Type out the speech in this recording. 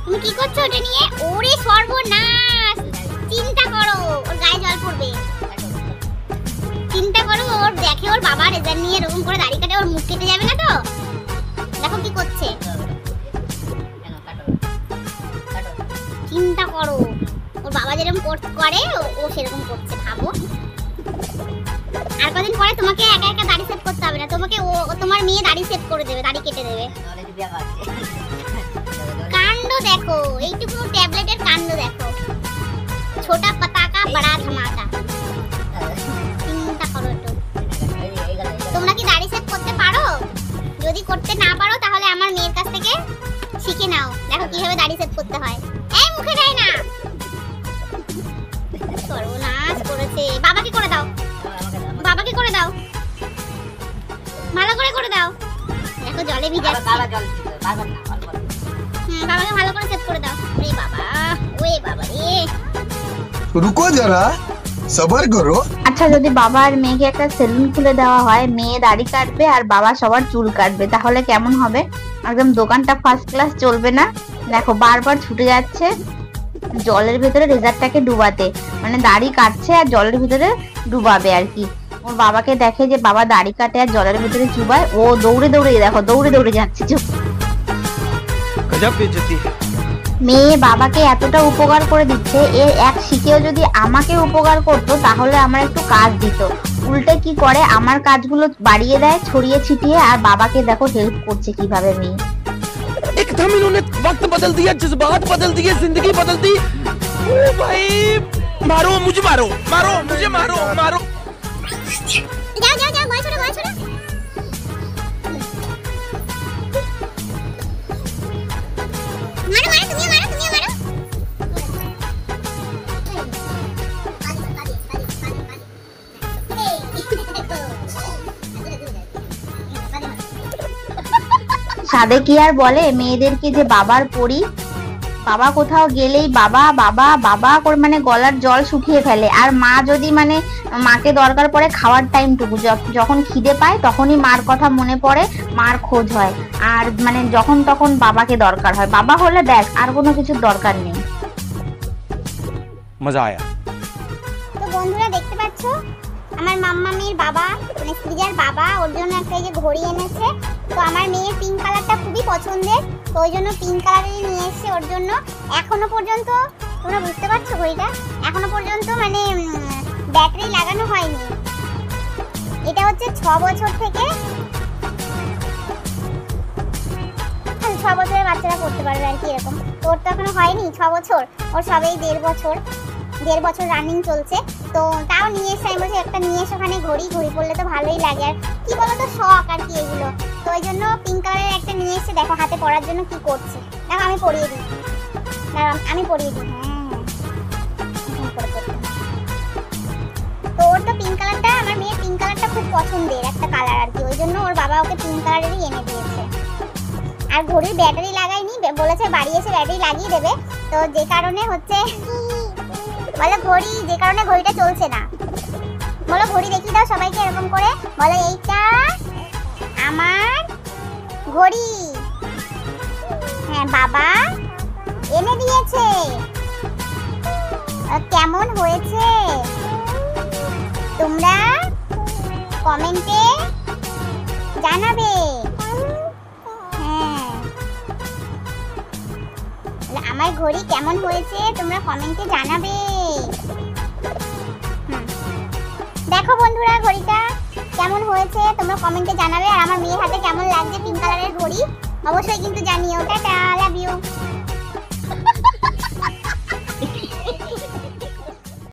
তুমি কি করছো ওটা নিয়ে? ওরে সর্বনাশ! চিন্তা করো ওর গায়ে জল পড়বে। চিন্তা করো ওর দেখে ওর বাবা রেজাল্ট নিয়ে এরকম করে দাড়ি কাটে, ওর মুখ কেটে যাবে না তো? দেখো কি করছে, চিন্তা করো। ওর বাবা যেরকম করে ও সেরকম করছে, ভাবো। আর কদিন পরে তোমাকে একা একা দাড়ি সেট করতে হবে না, তোমাকে ও তোমার মেয়ে দাড়ি সেট করে দেবে, দাড়ি কেটে দেবে। কাণ্ড দেখো, এইটুকু ট্যাবলেটের কাণ্ড দেখো। ছোটা পতাকা বড়া ধামাকা। চিন্তা করো একটু। তোমরা কি দাড়ি সেট করতে পারো? যদি করতে না পারো তাহলে আমার মেয়ের কাছ থেকে শিখে নাও, দেখো কিভাবে দাড়ি সেট করতে হয়। এই মুখে দেয় না, সর্বনাশ করেছে। বাবাকে করে দাও, বাবাকে করে দাও, ভালো করে দাও। দেখো জলে ভিজাচ্ছে। বাবাকে ভালো করে সেট করে দাও। ওরে বাবা, ওরে বাবা রে। রুকো যারা, সবার করো। আচ্ছা, যদি বাবা আর মেয়েকে একটা সেলুন খুলে দেওয়া হয়, মেয়ে দাড়ি কাটবে আর বাবা সবার চুল কাটবে, তাহলে কেমন হবে? একদম দোকানটা ফার্স্ট ক্লাস চলবে না? দেখো বারবার ছুটে যাচ্ছে জলের ভিতরে রেজারটাকে ডুবাতে, মানে দাড়ি কাটছে আর জলের ভিতরে ডুবাবে আর কি। ওর বাবাকে দেখে যে বাবা দাড়ি কাটে আর জলের ভিতরে চুবায়, ও দৌড়ে দৌড়ে, দেখো দৌড়ে দৌড়ে যাচ্ছে। মেয়ে বাবাকে এতটা উপকার করে দিচ্ছে, এর এক শিখেও যদি আমাকে উপকার করতো তাহলে আমার একটু কাজ দিত। উল্টে কি করে, আমার কাজগুলো বাড়িয়ে দেয় ছড়িয়ে ছিটিয়ে, আর বাবাকে দেখো হেল্প করছে কিভাবে মেয়ে। एकदम इन्होंने वक्त बदल दिया, जज्बात बदल दिए, जिंदगी बदल दी। ओ भाई, मारो मुझे, मारो मारो मुझे, मारो मारो। যাও যাও যাও, বল ছোড়ো বল ছোড়ো। মারো মারো, তুমিও মারো, তুমিও মারো। সাদে কি আর বলে মেয়েদেরকে যে বাবার পরি, বাবা কোথাও গেলেই বাবা বাবা বাবা করে মানে গলার জল শুকিয়ে ফেলে। আর মা যদি মানে মাকে দরকার পড়ে খাওয়ার টাইমটুকু, যখন খিদে পায় তখনই মার কথা মনে পড়ে, মার খোঁজ হয়। আর মানে যখন তখন বাবাকে দরকার হয়, বাবা হলে ব্যাস, আর কোনো কিছুর দরকার নেই। मजा आया। তো বন্ধুরা দেখতে পাচ্ছ আমার মাম্মামির বাবা, মানে সৃজার বাবা ওর জন্য একটা এই যে ঘড়ি এনেছে। তো আমার মেয়ের পিঙ্ক কালারটা খুবই পছন্দের, তো ওই জন্য পিঙ্ক কালারেরই নিয়ে এসেছে ওর জন্য। এখনো পর্যন্ত তোমরা বুঝতে পারছো ঘড়িটা এখনো পর্যন্ত মানে ব্যাটারি লাগানো হয়নি। এটা হচ্ছে 6 বছর থেকে 6 বছরের বাচ্চারা করতে পারবে আর কি, এরকম। তো ওর তো এখনো হয়নি 6 বছর, ওর সবেই 1.5 বছর রানিং চলছে। তো তাও নিয়ে এসে আমি বলছি একটা নিয়ে এসে ওখানে ঘড়ি পরলে তো ভালোই লাগে, আর কি বলতো শখ আর কি এগুলো। তো ওই জন্য পিঙ্ক কালারের একটা নিয়ে এসে দেখো হাতে পরার জন্য কি করছে। দেখো আমি পরিয়ে দিই, আমি পরিয়ে দিই। তো ওর তো পিঙ্ক কালারটা, আমার মেয়ের পিঙ্ক কালারটা খুব পছন্দের একটা কালার আর কি, ওই জন্য ওর বাবা ওকে পিঙ্ক কালারেরই এনে দিয়েছে। আর ঘড়ির ব্যাটারি লাগাইনি, বলেছে বাড়ি এসে ব্যাটারি লাগিয়ে দেবে। তো যে কারণে হচ্ছে বলে ঘড়ি, যে কারণে ঘড়িটা চলছে না। বলো ঘড়ি দেখিয়ে দাও সবাইকে এরকম করে, বলো এইটা আমার ঘড়ি, হ্যাঁ বাবা এনে দিয়েছে। কেমন হয়েছে তোমরা কমেন্টে জানাবে। হ্যাঁ, আমার ঘড়ি কেমন হয়েছে তোমরা কমেন্টে জানাবে। দেখো বন্ধুরা ঘড়িটা কেমন হয়েছে তোমরা কমেন্টে জানাবে। আর আমার মেয়ের হাতে কেমন লাগছে পিঙ্ক কালারের ঘড়ি অবশ্যই কিন্তু জানিও। টাটা।